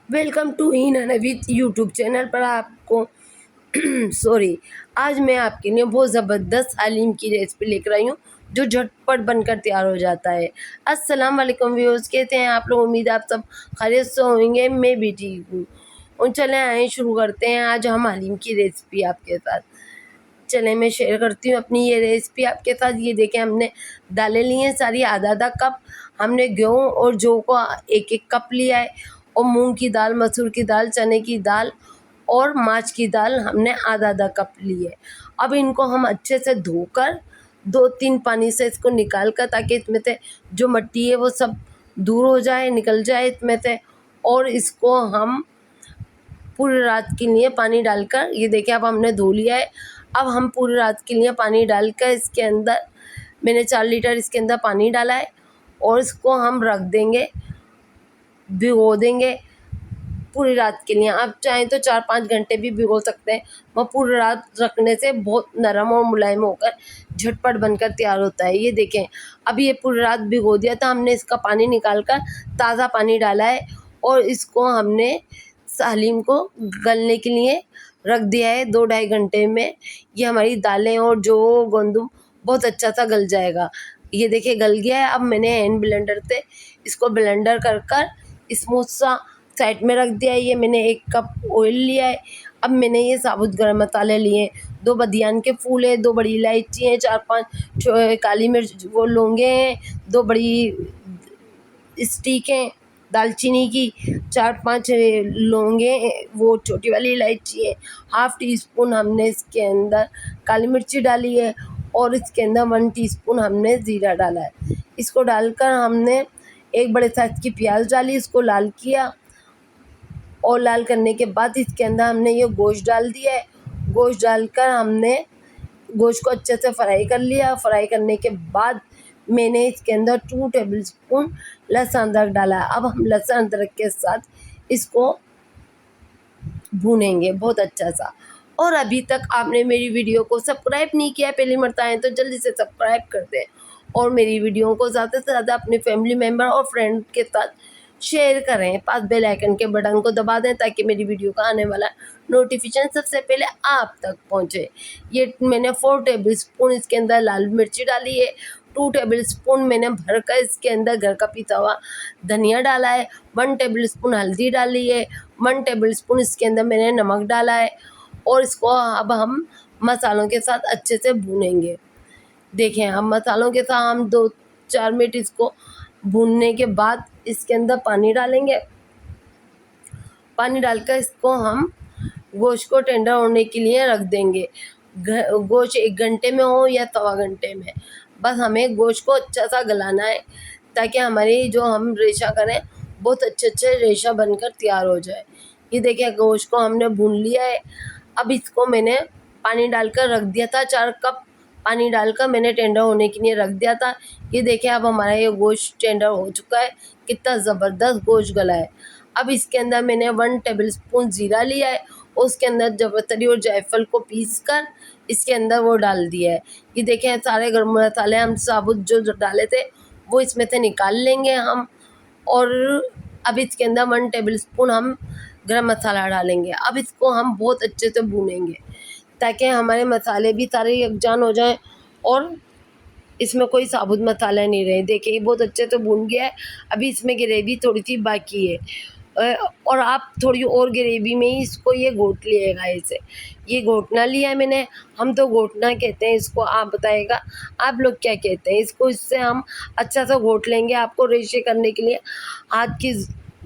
Welcome to in with YouTube channel पर आपको sorry. आज मैं आपके लिए बहुत ज़बरदस्त हलीम की रेसिपी लेकर आई हूँ जो झटपट बनकर तैयार हो जाता है। अस्सलाम वालेकुम व्यूअर्स, कहते हैं आप लोग। उम्मीद है आप सब खैरियत से होंगे, मैं भी ठीक हूँ। और चले आए शुरू करते हैं आज हम हलीम की रेसिपी आपके साथ। चले मैं शेयर करती हूँ अपनी ये रेसिपी आपके साथ। ये देखें, हमने दालें ली हैं सारी आधा आधा कप। हमने गेहूँ और जौ को एक एक कप लिया है, और मूंग की दाल, मसूर की दाल, चने की दाल और माछ की दाल हमने आधा आधा कप ली है। अब इनको हम अच्छे से धोकर 2-3 पानी से इसको निकाल कर, ताकि इसमें से जो मिट्टी है वो सब दूर हो जाए, निकल जाए इसमें से। और इसको हम पूरी रात के लिए पानी डालकर, ये देखिए अब हमने धो लिया है। अब हम पूरी रात के लिए पानी डालकर इसके अंदर, मैंने 4 लीटर इसके अंदर पानी डाला है, और इसको हम रख देंगे, भिगो देंगे पूरी रात के लिए। आप चाहें तो 4-5 घंटे भी भिगो सकते हैं। वह पूरी रात रखने से बहुत नरम और मुलायम होकर झटपट बनकर तैयार होता है। ये देखें, अब ये पूरी रात भिगो दिया था हमने, इसका पानी निकाल कर ताज़ा पानी डाला है, और इसको हमने हलीम को गलने के लिए रख दिया है 2-2.5 घंटे में। ये हमारी दालें और जो गंदम बहुत अच्छा सा गल जाएगा। ये देखिए गल गया है। अब मैंने हैंड ब्लेंडर से इसको ब्लेंडर कर कर स्मूथ सा साइड में रख दिया है। ये मैंने 1 कप ऑयल लिया है। अब मैंने ये साबुत गरम मसाले लिए हैं, 2 बदियान के फूल है, 2 बड़ी इलायची हैं, 4-5 काली मिर्च वो लौंगे हैं, 2 बड़ी स्टिक हैं दालचीनी की, 4-5 लौंगे वो छोटी वाली इलायची है, हाफ़ टी स्पून हमने इसके अंदर काली मिर्ची डाली है, और इसके अंदर 1 टीस्पून हमने ज़ीरा डाला है। इसको डालकर हमने एक बड़े साइज़ की प्याज डाली, इसको लाल किया, और लाल करने के बाद इसके अंदर हमने ये गोश्त डाल दिया है। गोश्त डालकर हमने गोश्त को अच्छे से फ्राई कर लिया। फ्राई करने के बाद मैंने इसके अंदर 2 टेबलस्पून लहसुन अदरक डाला है। अब हम लहसुन अदरक के साथ इसको भूनेंगे बहुत अच्छा सा। और अभी तक आपने मेरी वीडियो को सब्सक्राइब नहीं किया, पहली मर्तबा आए तो जल्दी से सब्सक्राइब कर दें, और मेरी वीडियो को ज़्यादा से ज़्यादा अपने फैमिली मेम्बर और फ्रेंड के साथ शेयर करें। पास बेल आइकन के बटन को दबा दें, ताकि मेरी वीडियो का आने वाला नोटिफिकेशन सबसे पहले आप तक पहुंचे। ये मैंने 4 टेबलस्पून इसके अंदर लाल मिर्ची डाली है, 2 टेबलस्पून मैंने भरकर इसके अंदर घर का पिसा हुआ धनिया डाला है, 1 टेबलस्पून हल्दी डाली है, 1 टेबलस्पून इसके अंदर मैंने नमक डाला है, और इसको अब हम मसालों के साथ अच्छे से भूनेंगे। देखें, हम मसालों के साथ हम 2-4 मिनट इसको भूनने के बाद इसके अंदर पानी डालेंगे। पानी डालकर इसको हम गोश्त को टेंडर होने के लिए रख देंगे। गोश्त 1 घंटे में हो या 1.25 घंटे में, बस हमें गोश्त को अच्छा सा गलाना है, ताकि हमारी जो हम रेशा करें बहुत अच्छे अच्छे रेशा बनकर तैयार हो जाए। ये देखिए गोश्त को हमने भून लिया है। अब इसको मैंने पानी डालकर रख दिया था, 4 कप पानी डालकर मैंने टेंडर होने के लिए रख दिया था। ये देखिए अब हमारा ये गोश्त टेंडर हो चुका है, कितना ज़बरदस्त गोश्त गला है। अब इसके अंदर मैंने 1 टेबलस्पून ज़ीरा लिया है, और उसके अंदर जावित्री और जायफल को पीस कर इसके अंदर वो डाल दिया है। ये देखें सारे गर्म मसाले हम साबुत जो डाले थे वो इसमें से निकाल लेंगे हम, और अब इसके अंदर 1 टेबलस्पून हम गरम मसाला डालेंगे। अब इसको हम बहुत अच्छे से भूनेंगे, ताकि हमारे मसाले भी सारे यकजान हो जाएं, और इसमें कोई साबुत मसाला नहीं रहे। देखिए ये बहुत अच्छे से भून गया है। अभी इसमें ग्रेवी थोड़ी सी बाकी है, और आप थोड़ी और ग्रेवी में ही इसको ये घोट लिएगा। ऐसे ये घोटना लिया है मैंने, हम तो घोटना कहते हैं इसको, आप बताइएगा आप लोग क्या कहते हैं इसको। इससे हम अच्छा सा घोट लेंगे, आपको रेशे करने के लिए हाथ की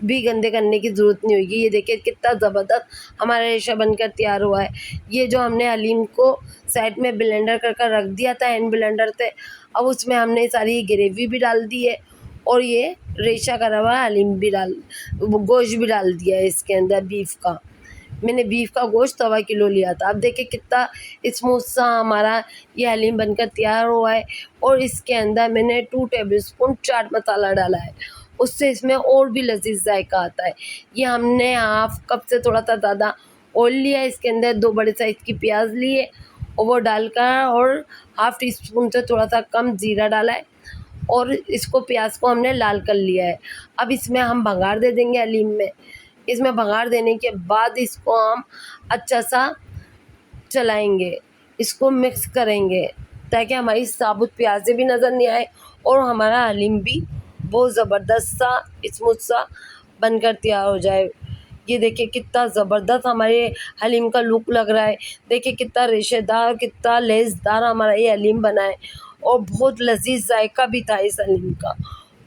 भी गंदे करने की ज़रूरत नहीं होगी। ये देखिए कितना ज़बरदस्त हमारा रेशा बनकर तैयार हुआ है। ये जो हमने हलीम को साइड में ब्लेंडर कर कर रख दिया था हैंड ब्लेंडर से, अब उसमें हमने सारी ग्रेवी भी डाल दी है, और ये रेशा करा हुआ हलीम भी गोश्त भी डाल दिया है इसके अंदर। बीफ का मैंने बीफ का गोश्त 1.25 किलो लिया था। अब देखिए कितना स्मूथ सा हमारा ये हलीम बनकर तैयार हुआ है। और इसके अंदर मैंने 2 टेबलस्पून चाट मसाला डाला है, उससे इसमें और भी लजीज जायका आता है। ये हमने हाफ कप से थोड़ा सा ज़्यादा ऑयल लिया है, इसके अंदर 2 बड़े साइज़ की प्याज लिए, और वो डालकर, और हाफ़ टी स्पून से थोड़ा सा कम ज़ीरा डाला है, और इसको प्याज को हमने लाल कर लिया है। अब इसमें हम भंगार दे देंगे हलीम में। इसमें बघार देने के बाद इसको हम अच्छा सा चलाएंगे, इसको मिक्स करेंगे ताकि हमारी साबुत प्याज़ें भी नज़र नहीं आए और हमारा हलीम भी बहुत ज़बरदस्त सा स्मूथ सा बनकर तैयार हो जाए। ये देखिए कितना ज़बरदस्त हमारे हलीम का लुक लग रहा है। देखिए कितना रेशेदार, कितना लेसदार हमारा ये हलीम बना है और बहुत लजीज जायका भी था इस हलीम का।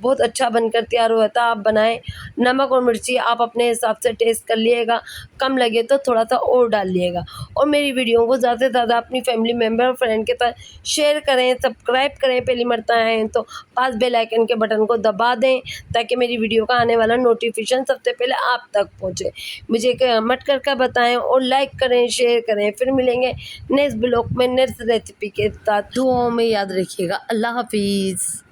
बहुत अच्छा बनकर तैयार हुआ था। आप बनाएं। नमक और मिर्ची आप अपने हिसाब से टेस्ट कर लिएगा, कम लगे तो थोड़ा सा और डाल लिएगा। और मेरी वीडियो को ज़्यादा से ज़्यादा अपनी फैमिली मेम्बर और फ्रेंड के साथ शेयर करें, सब्सक्राइब करें। पहली मरतबा आए हैं तो पास बेल आइकन के बटन को दबा दें ताकि मेरी वीडियो का आने वाला नोटिफिकेशन सबसे पहले आप तक पहुँचे। मुझे कमेंट करके बताएं और लाइक करें, शेयर करें। फिर मिलेंगे नेक्स्ट ब्लॉग में नेक्स्ट रेसिपी के साथ। दुआओं में याद रखिएगा। अल्लाह हाफिज़।